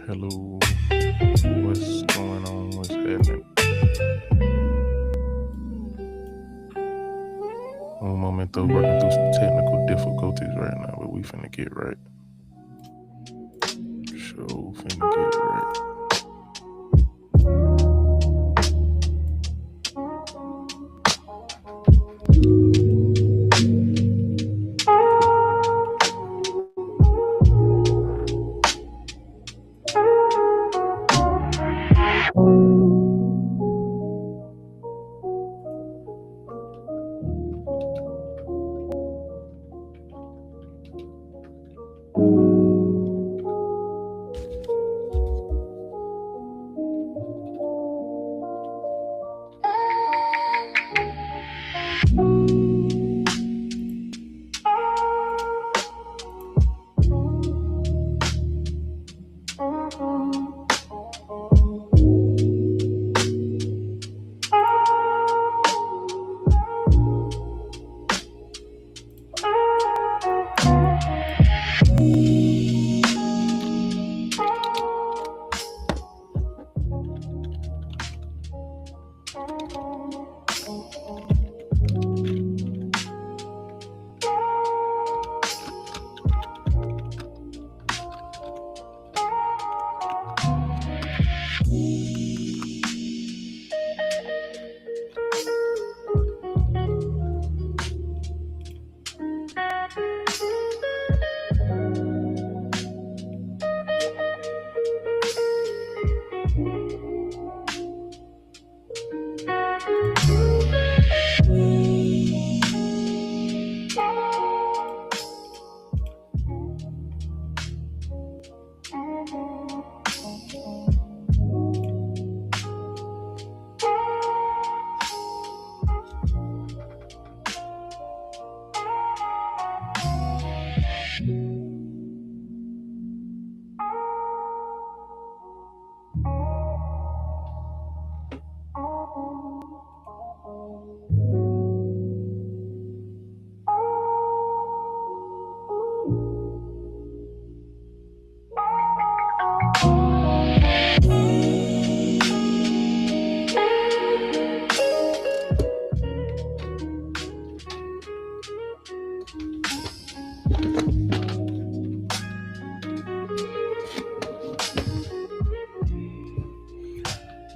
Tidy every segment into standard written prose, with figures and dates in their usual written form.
Hello, what's going on? What's happening? One moment though, working through some technical difficulties right now, but we finna get right. Sure, finna get right.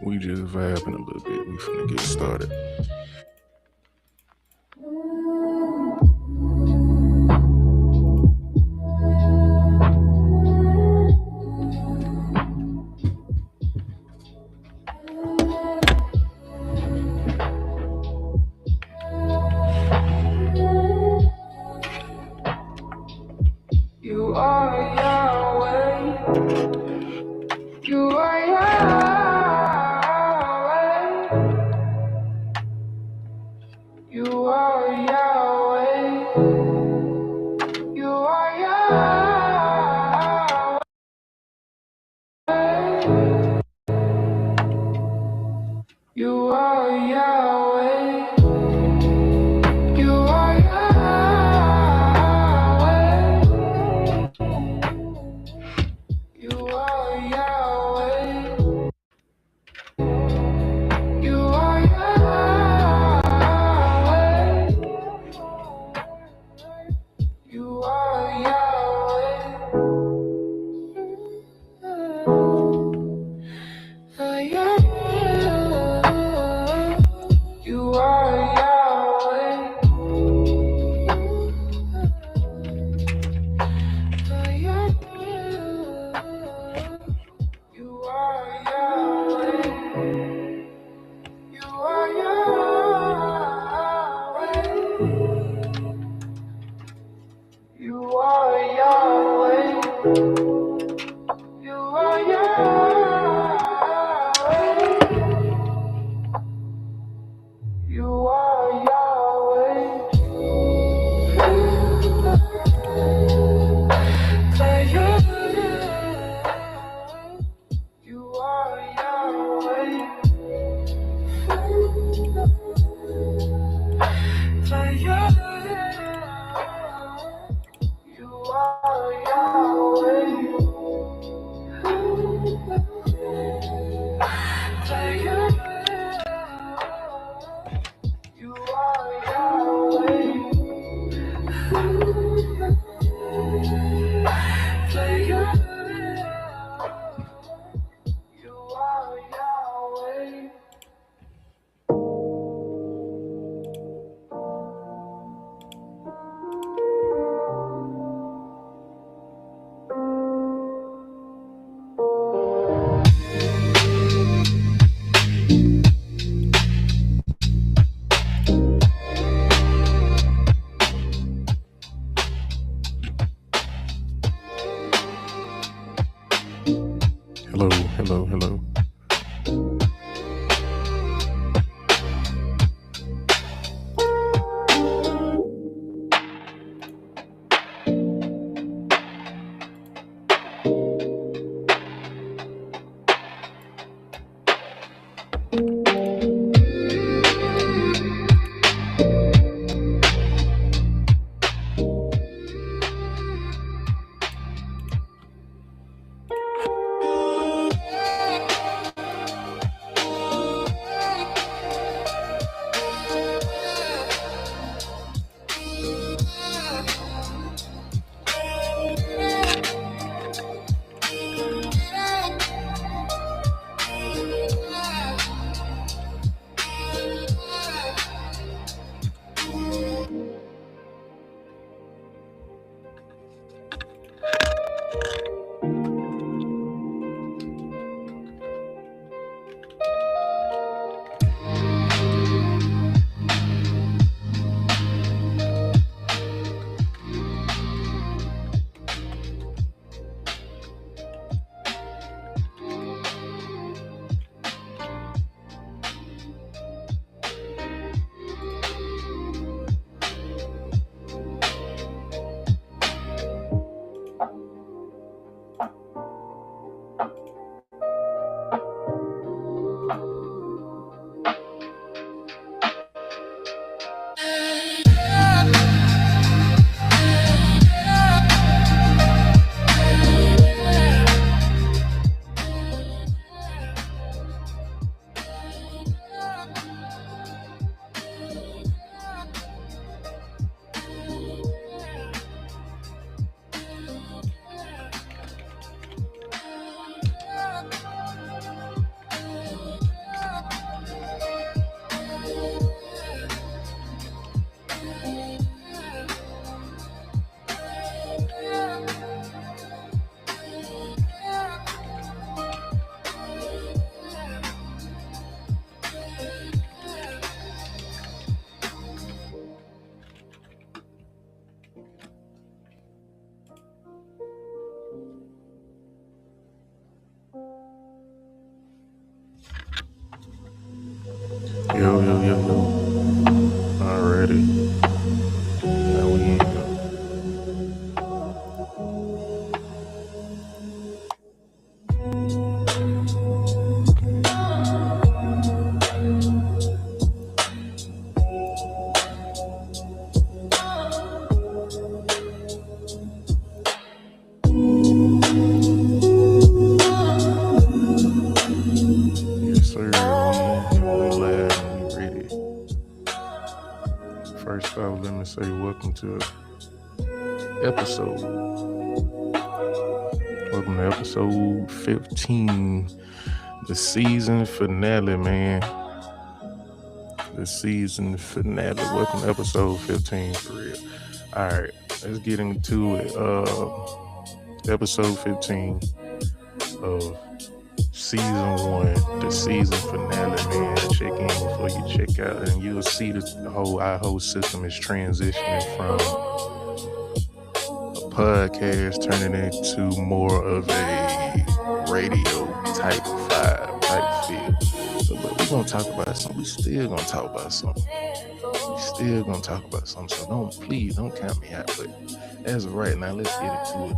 We just vibing a little bit. We finna get started. You are Yahweh. You are Yahweh. You are Yahweh. You are Yahweh. You are Yahweh. You are Yahweh. You are Yahweh. You are Yahweh. You are Yahweh. You are Yahweh. You are Yahweh. You are Yahweh. You are Yahweh. Hello, hello, hello. Yo, yo, yo, yo. Already. Now we in here. Yes, sir. We live and we ready. First off, let me say welcome to episode. Welcome to episode 15. The season finale, man. The season finale. Welcome to episode 15 for real. Alright, let's get into it. Episode 15 of season 1, the season finale, man. Check in before you check out, and you'll see the whole system is transitioning from podcast turning into more of a radio type vibe, type feel. So look, we're gonna talk about something. We still gonna talk about something. So please don't count me out. But as of right now, let's get into it.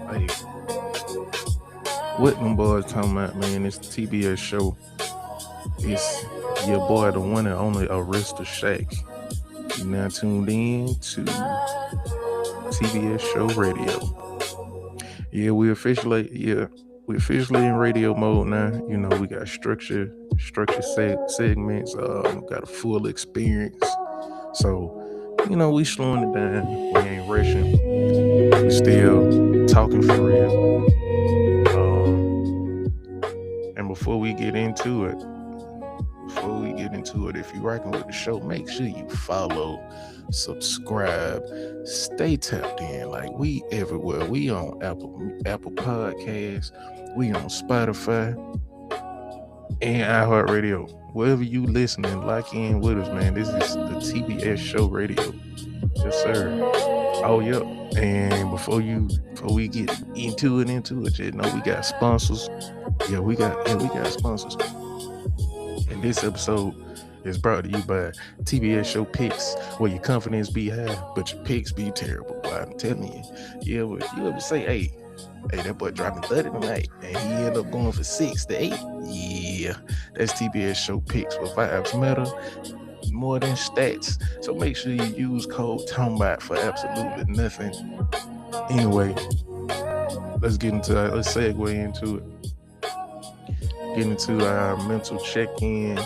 Like, what them boys talking about, man? It's the TBS show. It's your boy, the one and only Arista Shack. You now tuned in to TBS Show Radio. Yeah, we officially in radio mode now. You know, we got structured segments. Got a full experience. So, you know, we slowing it down. We ain't rushing. We still talking for real. And before we get into it, if you're rocking with the show, make sure you follow, subscribe, stay tapped in. Like, we everywhere. We on Apple Podcasts, we on Spotify and iHeartRadio. Wherever you listening, lock in with us, man. This is the TBS Show Radio. Yes, sir. Oh, yep. And before we get into it, you know, we got sponsors. Yeah, we got sponsors. And this episode is brought to you by TBS Show Picks, where your confidence be high, but your picks be terrible. Boy, I'm telling you. Yeah, but you ever say, hey, that boy dropping 30 tonight, and he ended up going for 6 to 8. Yeah, that's TBS Show Picks, where vibes matter more than stats. So make sure you use code TOMBOT for absolutely nothing. Anyway, let's segue into it. Get into our mental check-in.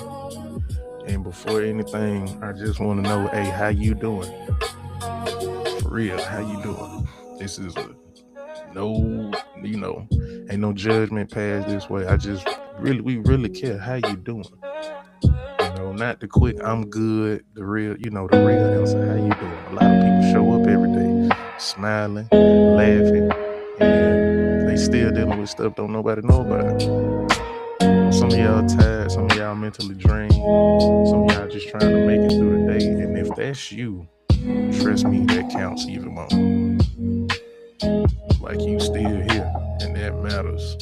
And before anything, I just want to know, hey, how you doing? For real, how you doing? This is ain't no judgment passed this way. We really care how you doing. You know, not the quick, I'm good, the real answer, how you doing? A lot of people show up every day, smiling, laughing, and they still dealing with stuff don't nobody know about. Some of y'all tired, some of y'all mentally drained, some of y'all just trying to make it through the day. And if that's you, trust me, that counts even more. Like, you still here, and that matters.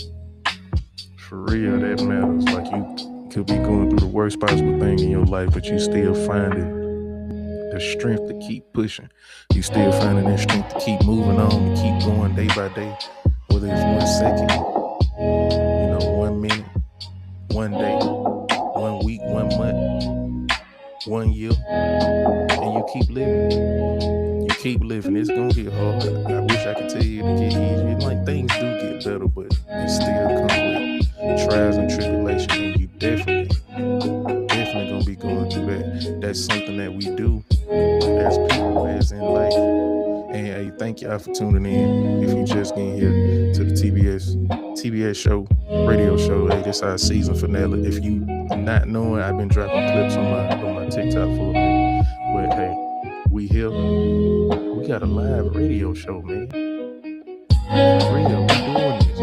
For real, that matters. Like, you could be going through the worst possible thing in your life, but you still finding the strength to keep pushing. You still finding that strength to keep moving on, to keep going day by day. Whether it's 1 second, 1 minute, 1 day, 1 week, 1 month, 1 year, and you keep living. You keep living. It's gonna get hard. I wish I could tell you to get easier. Like, things do get better, but it still come with trials and tribulations, and you definitely gonna be going through that. That's something that we do as people, as in life. And hey, thank y'all for tuning in. If you just getting here to the TBS show, radio show, hey, this our season finale. If you not knowing, I've been dropping clips on my TikTok for a minute. But hey, we here. We got a live radio show, man. For real, we doing this.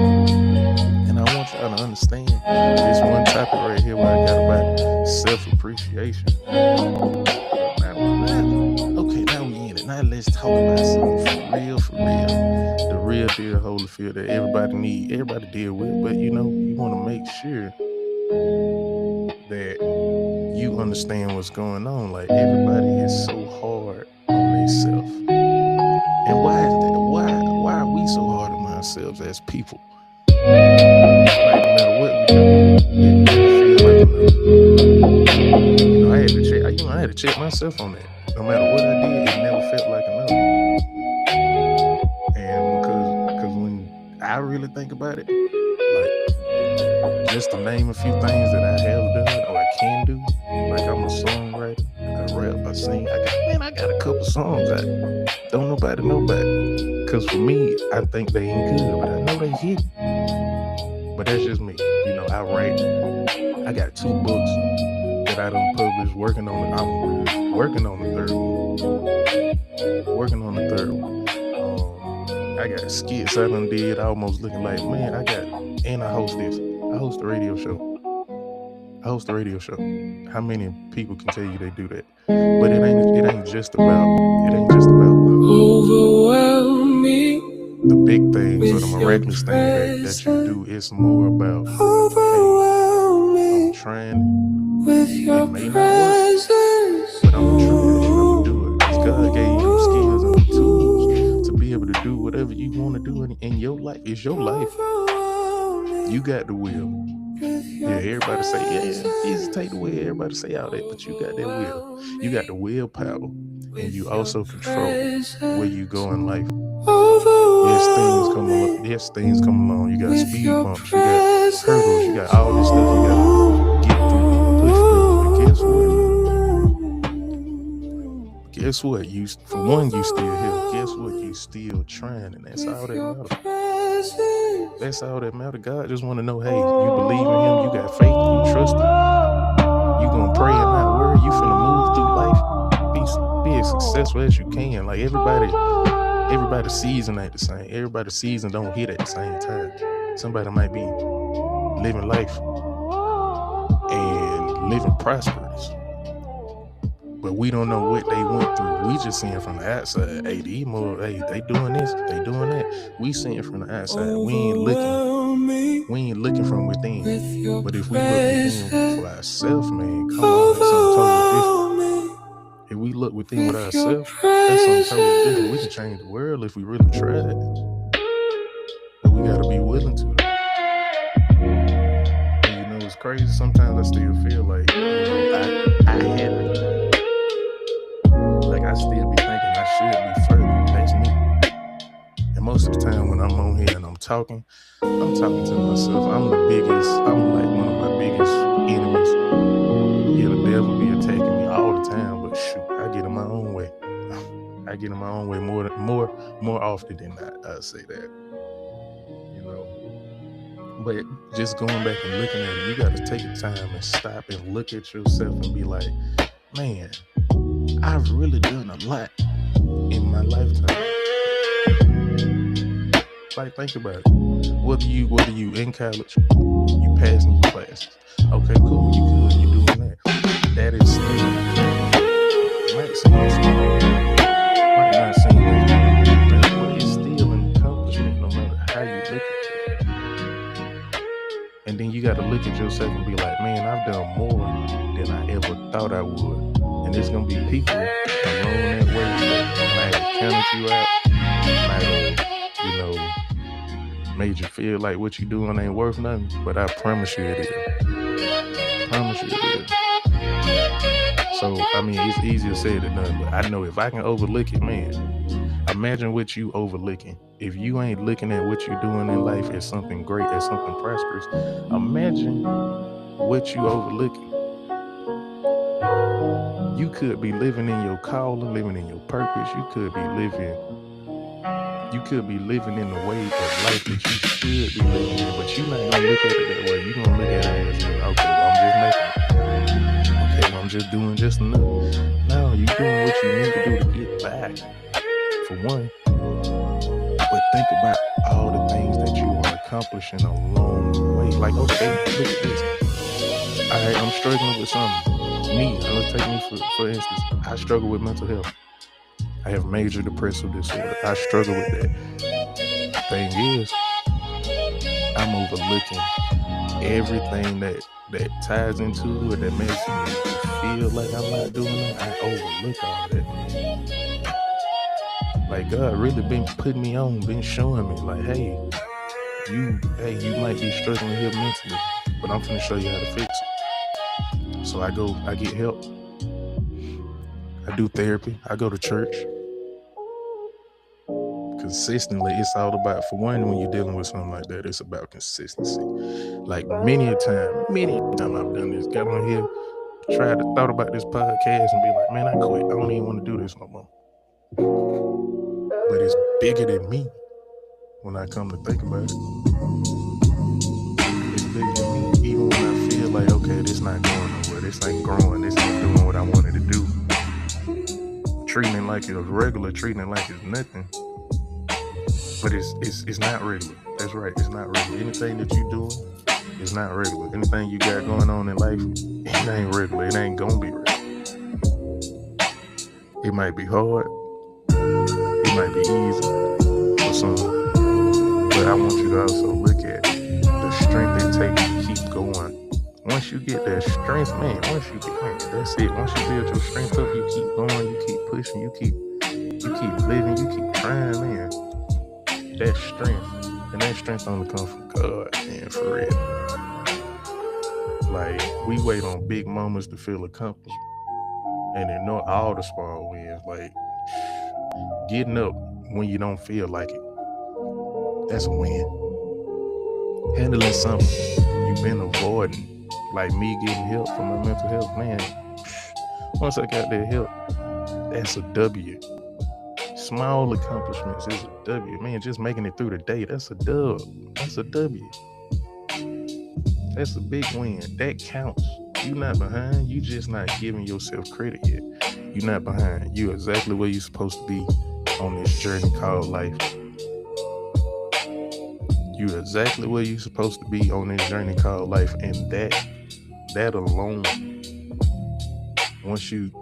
And I want y'all to understand this one topic right here where I got about self-appreciation. Now we in it. Now let's talk about something for real. The real deal Holyfield that everybody deal with. But you want to make sure that you understand what's going on. Like, everybody is so hard on themselves. And why is that? Why are we so hard on ourselves as people? Like, no matter what we do, it never feel like enough. I had to check myself on that. No matter what I did, it never felt like enough. And because when I really think about it, like, just to name a few things that I have done or I can do, like, I'm a songwriter, I rap, I sing. I got a couple songs that don't nobody know about. Because for me, I think they ain't good, but I know they hit. But that's just me. I write. I got 2 books that I done published, I'm working on the third one. I got skits I done did, almost looking like, man, I host this. I host a radio show. How many people can tell you they do that? But it ain't just about the overwhelm me the big things or the miraculous things that you do. It's more about, hey, I'm trying. It may not work, but I'm gonna try it. I'm gonna do it. 'Cause God gave you them skills and the tools to be able to do whatever you want to do in your life. It's your life. You got the will. Yeah, everybody say, yeah, Jesus take the wheel. Everybody say all that, but you got that will. You got the willpower, and you also control where you go in life. Yes, things come along. You got speed bumps, you got hurdles, you got all this stuff you got to get through, push through. But guess what? For one, you still here. Guess what? You still trying, and that's all that matters. That's all that matters. God just want to know, hey, you believe in Him, you got faith, you trust Him, you gonna pray and not worry. You finna move through life, be as successful as you can. Like everybody's season ain't the same. Everybody's season don't hit at the same time. Somebody might be living life and living prosperous, but we don't know what they went through. We just seeing from the outside. Hey, they doing this, they doing that. We seeing from the outside. We ain't looking from within. But if we look within for ourselves, man, come on, that's something totally different. If we look within with ourselves, that's something totally different. We can change the world if we really try it. But we gotta be willing to. And it's crazy. Sometimes I still feel like, I haven't. Like I still be thinking I should be further. That's me. And most of the time when I'm on here and I'm talking to myself. I'm like one of my biggest enemies. Yeah, the devil be attacking me all the time, but shoot, I get in my own way. I get in my own way more often than not. I say that. But just going back and looking at it, you got to take the time and stop and look at yourself and be like, man, I've really done a lot in my lifetime. Like, think about it. Whether you in college, you passing your classes. Okay, cool, you good, you doing that. That is still, might seem small, might not seem as big, but it's still an accomplishment no matter how you look at it. And then you got to look at yourself and be like, man, I've done more than I ever thought I would. And there's going to be people along that way that might have counted you out, might have, made you feel like what you doing ain't worth nothing. But I promise you it is. So, I mean, it's easier said than done. But I know if I can overlook it, man, imagine what you overlooking. If you ain't looking at what you're doing in life as something great, as something prosperous, imagine what you overlooking. You could be living in your calling, living in your purpose. You could be living in the way of life that you should be living in, but you're not gonna look at it that way. You're gonna look at it as, okay, well, I'm just making it. Okay, well, I'm just doing just enough. No, you're doing what you need to do to get by, for one. But think about all the things that you are accomplishing along the way. Like, okay, look at this. All right, I'm struggling with something. Let's take me for instance. I struggle with mental health. I have major depressive disorder. I struggle with that. The thing is, I'm overlooking everything that ties into it, that makes me feel like I'm not doing it. I overlook all that. Like, God really been putting me on, been showing me, like, hey, you might be struggling here mentally, but I'm finna show you how to fix it. So I get help. I do therapy. I go to church. Consistently, it's all about, for one, when you're dealing with something like that, it's about consistency. Like many a time I've done this, got on here, thought about this podcast and be like, man, I quit. I don't even want to do this no more. But it's bigger than me when I come to think about it. It's bigger than me, even when I feel like, okay, this not going nowhere, this ain't growing, this ain't doing what I wanted to do. Treating it like it's regular, treating it like it's nothing. But it's not regular. That's right, it's not regular. Anything that you doing is not regular. Anything you got going on in life, it ain't regular. It ain't gonna be regular. It might be hard. It might be easy for some. But I want you to also look at the strength it takes to keep going. Once you get that strength, man, that's it. Once you build your strength up, you keep going, you keep pushing, you keep living, you keep trying, man. That strength, and that strength only comes from God, man, for real. Like, we wait on big moments to feel accomplished and ignore all the small wins. Like, getting up when you don't feel like it, that's a win. Handling something you've been avoiding, like me getting help for my mental health, man. Once I got that help, that's a W. Small accomplishments is a W. Man, just making it through the day, that's a dub. That's a W. That's a big win. That counts. You're not behind. You just not giving yourself credit yet. You're not behind. You're exactly where you're supposed to be on this journey called life. You're exactly where you're supposed to be on this journey called life. And that alone, once you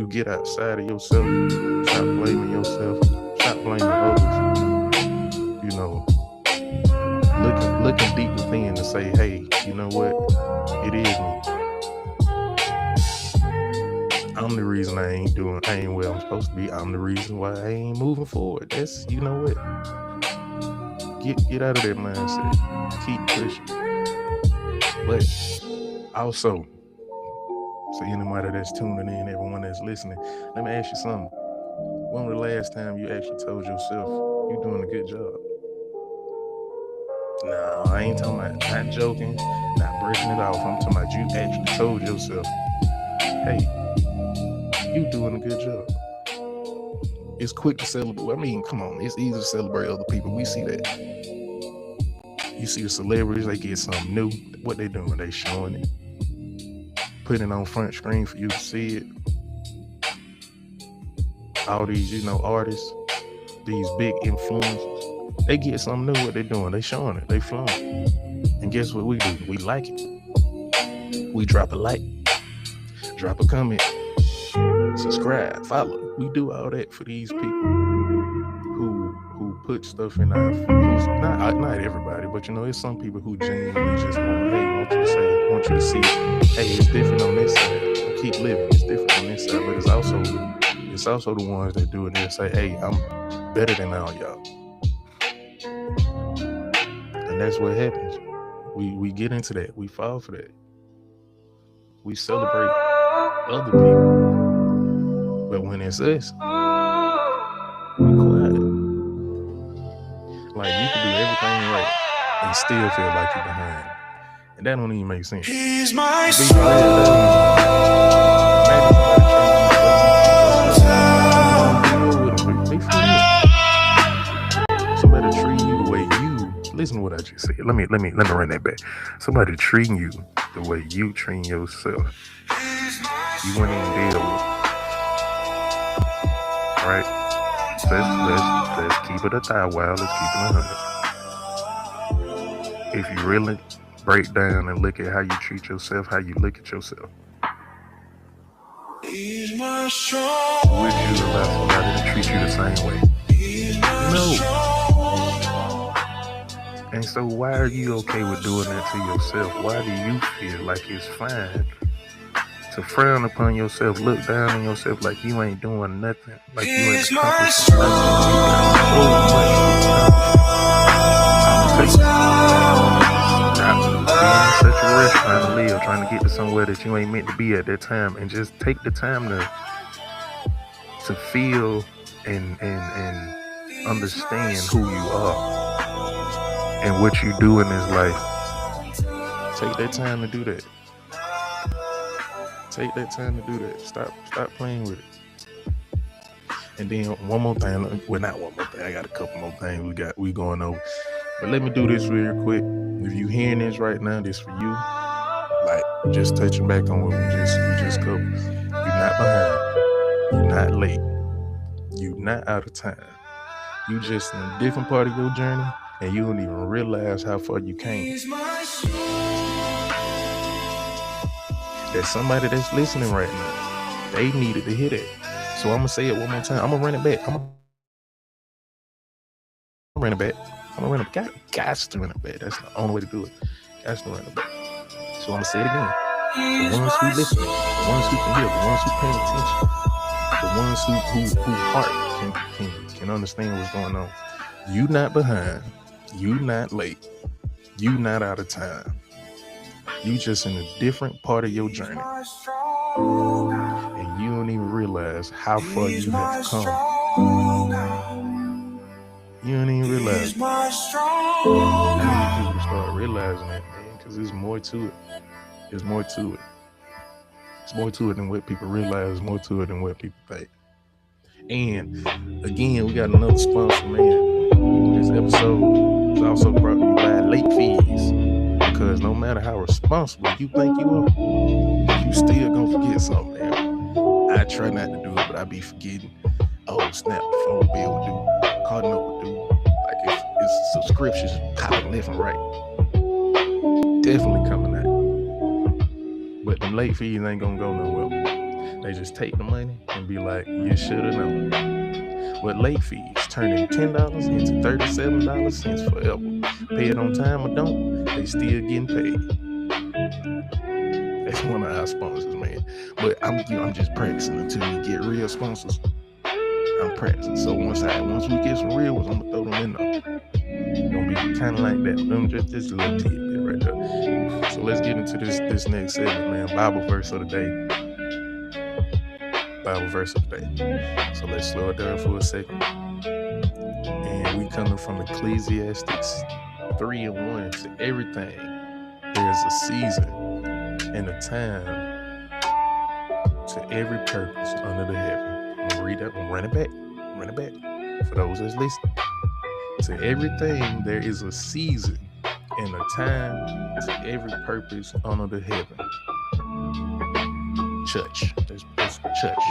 get outside of yourself, stop blaming yourself, stop blaming others, you know, looking deep within to say, hey, you know what, it is me. I'm the reason I ain't where I'm supposed to be. I'm the reason why I ain't moving forward. That's, you know what, get out of that mindset, keep pushing. But also, so anybody that's tuning in, everyone that's listening, let me ask you something. When was the last time you actually told yourself you're doing a good job? No, I ain't talking about, not joking, not brushing it off. I'm talking about you actually told yourself, hey, you doing a good job. It's quick to celebrate. I mean, come on, it's easy to celebrate other people. We see that. You see the celebrities, they get something new. What they doing? They showing it. Putting it on front screen for you to see it. All these, you know, artists, these big influencers, they get something new. What they doing? They showing it. They flowing. And guess what we do? We like it. We drop a like, drop a comment, subscribe, follow. We do all that for these people who put stuff in our, not everybody, but you know, it's some people who genuinely just want you to see, hey, it's different on this side. Keep living. It's different on this side, but it's also the ones that do it and say, hey, I'm better than all y'all. And that's what happens. We get into that. We fall for that. We celebrate other people. But when it's us, we quiet. Like, you can do everything right and still feel like you're behind. And that don't even make sense. He's my somebody treat you the way you, listen to what I just said. Let me run that back. Somebody treating you the way you treat yourself, you wouldn't even deal with. Right? Let's keep it a thigh while. Let's keep it 100. If you really break down and look at how you treat yourself, how you look at yourself, would you allow somebody to treat you the same way? No. And so why are you okay with doing that to yourself? Why do you feel like it's fine to frown upon yourself, look down on yourself like you ain't doing nothing, like you ain't accomplishing nothing? Stop being in such a rush trying to live, trying to get to somewhere that you ain't meant to be at that time, and just take the time to feel and understand who you are and what you do in this life. Take that time to do that. Take that time to do that. Stop playing with it. And then one more thing. Well, not one more thing. I got a couple more things we going over. But let me do this real quick. If you hearing this right now, this for you. Like, just touching back on what we just covered. You're not behind. You're not late. You're not out of time. You just in a different part of your journey, and you don't even realize how far you came. There's somebody that's listening right now. They needed to hear that. So I'm going to say it one more time. I'm going to run it back. I'm want to run it back, got to run it back. That's the only way to do it. Got to run it back. So I'm gonna say it again. The ones who listen, the ones who can hear, the ones who pay attention, the ones who heart can understand what's going on. You not behind, you not late, you not out of time. You just in a different part of your journey. And you don't even realize how far you have come. You don't even realize. I need people to start realizing that, man, because there's more to it. There's more to it. It's more to it than what people realize. There's more to it than what people think. And again, we got another sponsor, man. This episode is also brought to you by Late Fees. Because no matter how responsible you think you are, you still gonna forget something, man. I try not to do it, but I be forgetting. Oh, snap, the phone bill due. Card note due. Like it's subscriptions popping left and right. Definitely coming out. But them late fees ain't gonna go nowhere. They just take the money and be like, you should have known. But late fees turning $10 into $37 forever. Pay it on time or don't, they still getting paid. That's one of our sponsors, man. But I'm just practicing until we get real sponsors. I'm practicing. So once we get some real ones, I'm gonna throw them in there. It's gonna be kind of like that. Them just a little tidbit right there. So let's get into this next segment, man. Bible verse of the day. Bible verse of the day. So let's slow it down for a second. And we coming from Ecclesiastes 3:1. To everything, there's a season and a time to every purpose under the heaven. I'm gonna read that one. Run it back. For those that's listening. To everything, there is a season and a time to every purpose under the heaven. Church. That's church.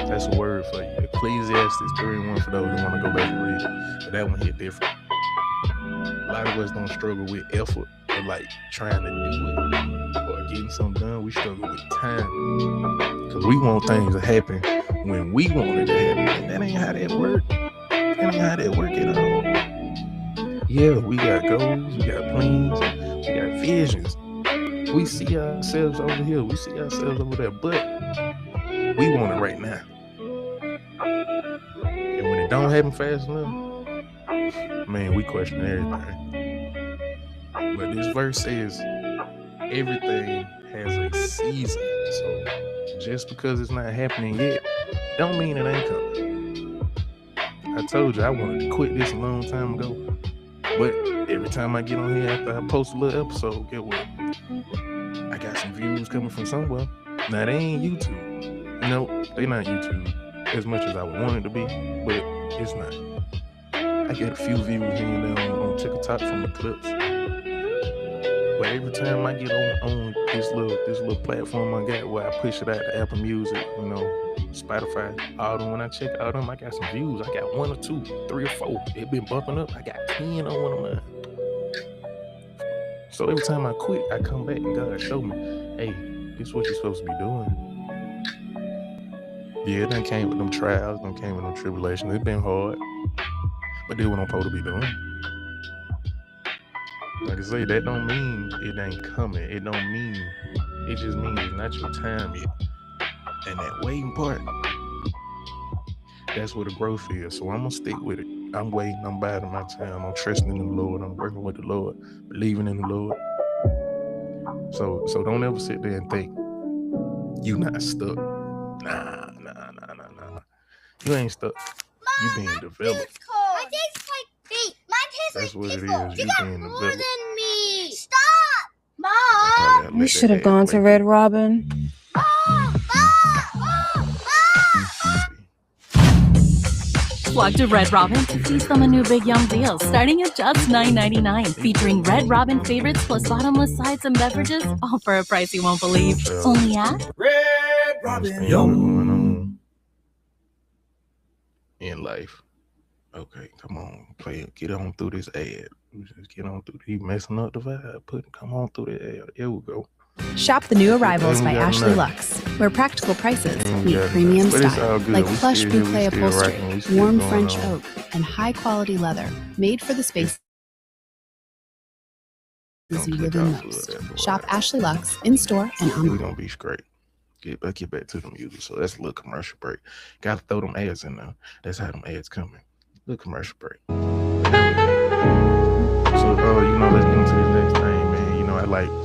That's a word for you. Ecclesiastes 3:1 for those who want to go back and read it. But that one hit different. A lot of us don't struggle with effort or like trying to do it or getting something done. We struggle with time. Because we want things to happen when we want it to happen. And that ain't how that works. That ain't how that work at all. Yeah, we got goals, we got plans, we got visions. We see ourselves over here, we see ourselves over there, but we want it right now. And when it don't happen fast enough, man, we question everything. But this verse says everything has a season. So just because it's not happening yet, don't mean it ain't coming. I told you I wanted to quit this a long time ago. But every time I get on here after I post a little episode, get what? I got some views coming from somewhere. Now they ain't YouTube. No, they not YouTube as much as I would want it to be, but it's not. I get a few views here and there on TikTok from the clips. But every time I get on this little platform I got where I push it out to Apple Music, Spotify, all them, when I check out them, I got some views. I got 1 or 2, 3 or 4. It been bumping up. I got 10 on one of mine. So every time I quit, I come back and God show me, hey, this is what you're supposed to be doing. Yeah, it done came with them trials, done came with them tribulations. It's been hard. But this is what I'm supposed to be doing. Like I say, that don't mean it ain't coming. It don't mean, it just means it's not your time yet. And that waiting part, that's where the growth is. So I'm going to stick with it. I'm waiting. I'm biding my time. I'm trusting in the Lord. I'm working with the Lord, believing in the Lord. So don't ever sit there and think you not stuck. Nah. You ain't stuck. You being developed. That's what it is. You being developed. Stop! Mom! You should have gone to Red Robin. Flock to Red Robin to feast on the new Big Yum deal, starting at just $9.99, featuring Red Robin favorites plus bottomless sides and beverages, all for a price you won't believe. Only at Red Robin. Going on in life. Okay, come on, play it. Get on through this ad. Just get on through. He messing up the vibe. Come on through the ad. Here we go. Shop the new arrivals And we by got Ashley none. Lux, where practical prices And we meet got premium none. But it's all style, good. like We plush still here, boucle we still upholstery, rocking, we still warm going French on. oak, and high-quality leather, made for the spaces Don't you click live in off of most. that, boy. Shop Ashley Lux in store and We're online. gonna be straight. Get back to the music. So that's a little commercial break. Gotta throw them ads in there. That's how them ads coming. Little commercial break. So let's get into the next thing, man.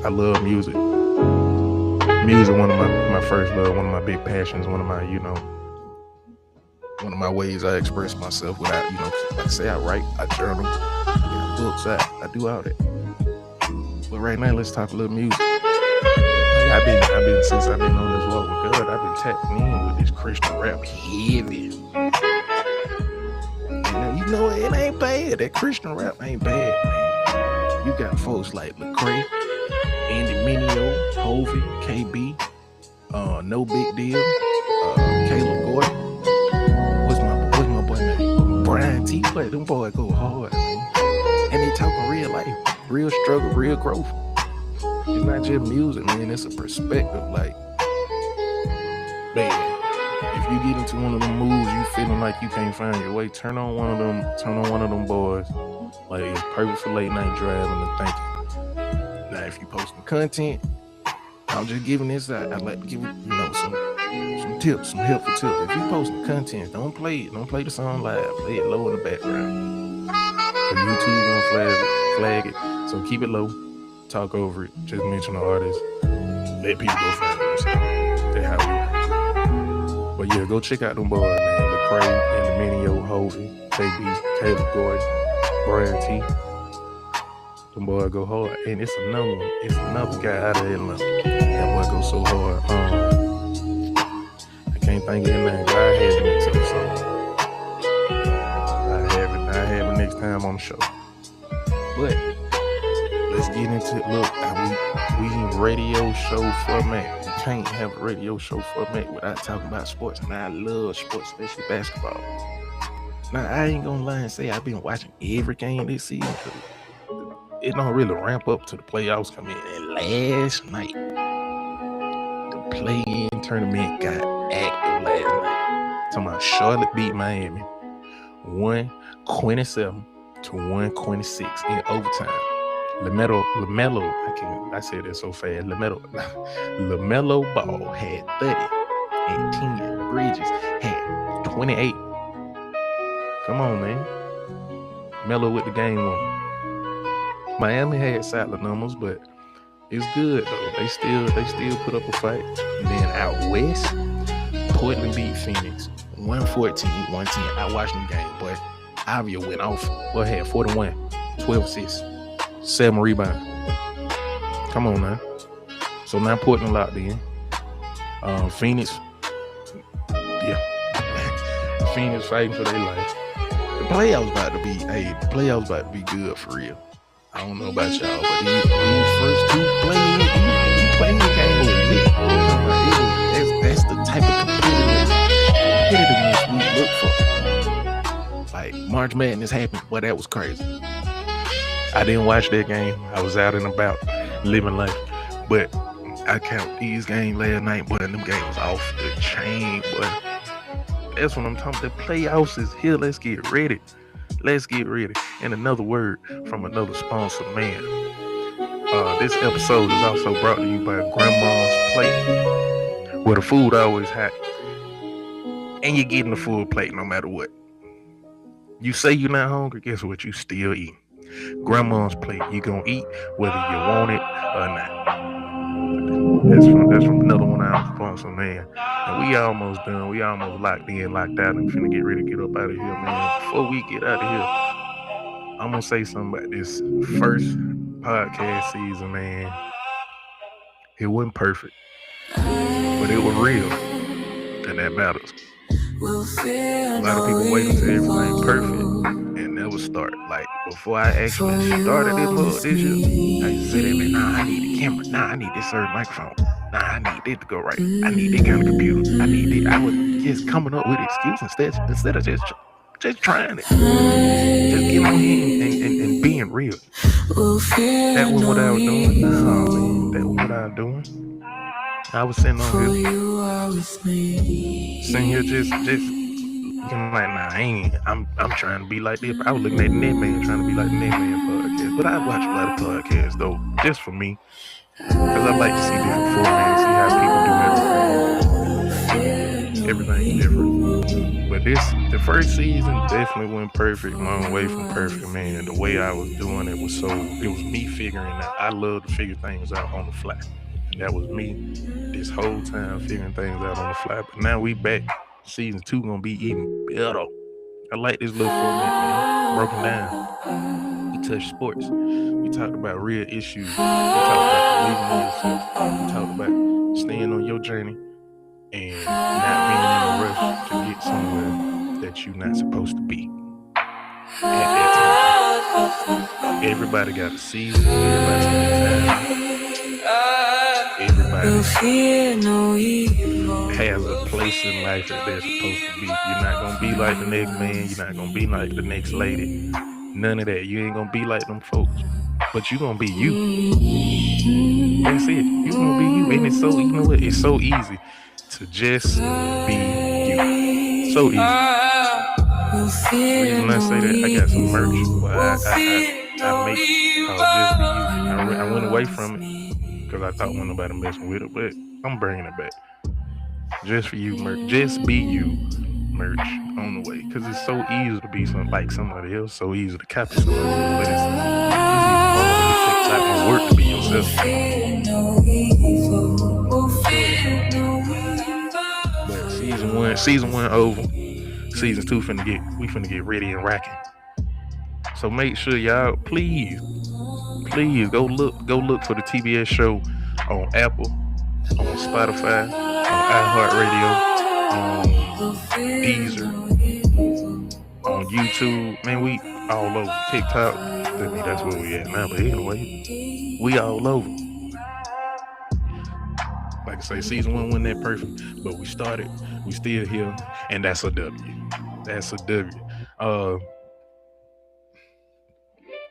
I love music. Music, one of my first love, one of my big passions, one of my ways I express myself without, like I say, I write, I journal, I get books, I do all that. But right now, let's talk a little music. I've been since I've been on this walk with God, I've been tapping in with this Christian rap heavy. And it ain't bad. That Christian rap ain't bad, man. You got folks like Lecrae, Andy Mineo, Hovey, KB, No Big Deal, Caleb Gordon. What's my boy name? Brian T. But them boys go hard, man. And they talking real life, real struggle, real growth. It's not just music, man. It's a perspective. Like, man, if you get into one of them moods, you feeling like you can't find your way, turn on one of them boys. Like, it's perfect for late night driving and thinking. Now, if you posting content, I'm just giving this out. I'd like to give some tips, some helpful tips. If you posting content, don't play it. Don't play the song live. Play it low in the background. Cause YouTube gonna flag it. So keep it low. Talk over it. Just mention the artist. Let people go find themselves. That's how we rock. But yeah, go check out them boys, man. Lecrae, Andy Mineo, Hovey, KB, Caleb Gordon, Brian T. Them boys go hard. And it's another one. It's another guy out of Atlanta. That boy goes so hard. I can't think of his name, but I had him next episode. I have it next time on the show. But let's get into it. Look, we in radio show format. You can't have a radio show format without talking about sports. And I love sports, especially basketball. Now, I ain't gonna lie and say I've been watching every game this season. It don't really ramp up to the playoffs come in. And last night, the play-in tournament got active last night. Talking about Charlotte beat Miami 127-126 in overtime. LaMelo, I said that so fast. LaMelo Ball had 30 and 10. Bridges had 28. Come on, man. Melo with the game winner. Miami had solid numbers, but it's good though. They still put up a fight. And then out west, Portland beat Phoenix 114-110. I watched the game, but Avia went off. Well, had 41, 12 assists, 7 rebounds. Come on now. So now Portland locked in. Phoenix, yeah. Phoenix fighting for their life. The playoffs about to be good for real. I don't know about y'all, but these first two playing game was lit. That's the type of competitiveness we look for. Like March Madness happened, but that was crazy. I didn't watch that game. I was out and about living life, but I count these games last night, but them games was off the chain, but that's what I'm talking about. The playoffs is here. Let's get ready. Let's get ready. And another word from another sponsor, man. This episode is also brought to you by Grandma's Plate, where the food always hot, and you're getting the full plate no matter what. You say you're not hungry, guess what? You still eat. Grandma's Plate. You gonna eat whether you want it or not. That's from another one of our sponsors, man. And we almost done. We almost locked out, and finna get ready to get up out of here, man. Before we get out of here, I'm gonna say something about this first podcast season, man. It wasn't perfect, but it was real, and that matters. A lot of people wait until everything perfect and never start. Like before I actually started this year, I used to say that, man, nah, I need a camera. Nah, I need this certain microphone. Nah, I need it to go right. I need that kind of computer. I need it. I was just coming up with excuses instead of just trying it. Just getting on here and being real. That was what I was doing. Nah, man, that was what I was doing. I was sitting on here, sitting here just like, nah, I'm trying to be like this. I was looking at the Net Man trying to be like the Net Man podcast, but I watch a lot of podcasts though, just for me, because I like to see different formats, see how people do everything different. But the first season definitely went perfect, long way from perfect, man. And the way I was doing it was me figuring out. I love to figure things out on the fly. That was me this whole time, figuring things out on the fly. But now we back. Season 2 gonna be even better. I like this little format, man. Broken down. We touched sports. We talked about real issues. We talked about believing in yourself. We talked about staying on your journey and not being in a rush to get somewhere that you're not supposed to be at that time. Everybody got a season. Everybody got a time. Everybody has a place in life that they're supposed to be. You're not gonna be like the next man. You're not gonna be like the next lady. None of that. You ain't gonna be like them folks. But you gonna be you. That's it. You gonna be you. And it's so, you know what? It's so easy to just be you. So easy. The reason I say that, I got some merch. Well, I make Just Be You. I went away from it because I thought wasn't nobody messing with it, but I'm bringing it back. Just for you merch. Just Be You merch on the way, because it's so easy to be like somebody else, so easy to copy somebody else, but it's takes a lot more work to be yourself. But season one over. Season 2 we finna get ready and rocking. So make sure y'all please go look for the TBS show on Apple, on Spotify, on iHeartRadio, on Deezer, on YouTube. Man, we all over. TikTok. I mean, that's where we at now. But anyway, we all over. Like I say, season 1 wasn't that perfect, but we started. We still here, and that's a W. That's a W.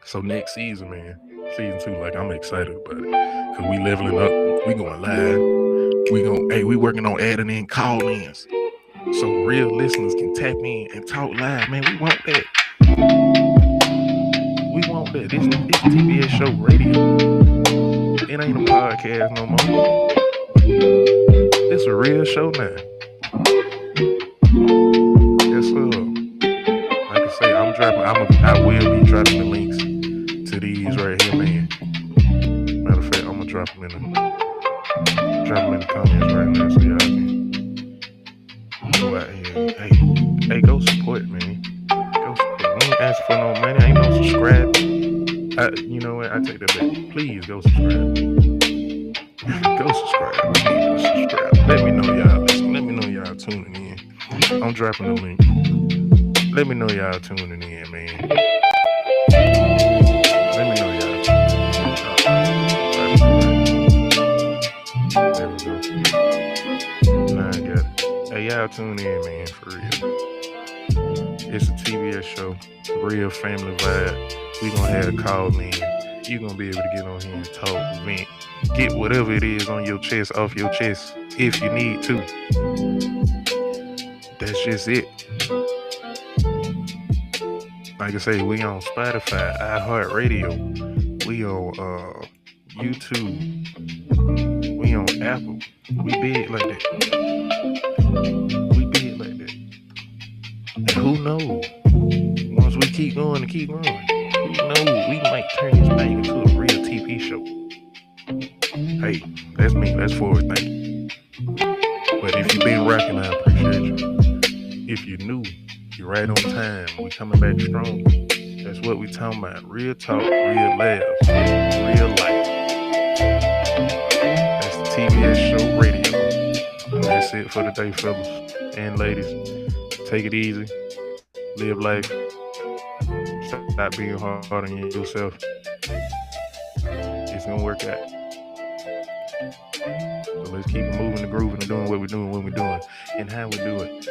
So next season, man, season 2, like, I'm excited about it, cause we leveling up. We going live. We working on adding in call-ins, so real listeners can tap in and talk live. Man, we want that. We want that. This TBS show radio. It ain't a podcast no more. It's a real show now. Yes, sir. Like I say, I will be dropping the links to these right here, man. Matter of fact, I'm gonna drop them in the comments right now, so y'all can go out here. Hey, go support, man. Go support. We ain't asking for no money. Ain't no subscribe. You know what? I take that back. Please go subscribe. Go subscribe. We need you to subscribe. Let me know y'all listen. Let me know y'all tuning in. I'm dropping the link. Let me know y'all tuning in, man. Let me know y'all tuning in. There we go. Now I got it. Hey, y'all tune in, man, for real. It's a TBS show. Real family vibe. We gonna have a call in. You gonna be able to get on here and talk, vent. Get whatever it is on your chest, off your chest, if you need to. That's just it. Like I say, we on Spotify, iHeartRadio, we on YouTube, we on Apple. We big like that. And who knows? Once we keep going, who knows? We might turn this thing into a real TV show. Hey, that's me. That's forward thinking. But if you've been rocking, I appreciate you. If you're new, you're right on time. We coming back strong. That's what we talking about. Real talk, real laughs, real life. That's the TBS show radio. And that's it for today, fellas and ladies. Take it easy. Live life. Stop being hard on yourself. It's gonna work out. So let's keep moving and grooving and doing what we're doing when we're doing and how we do it.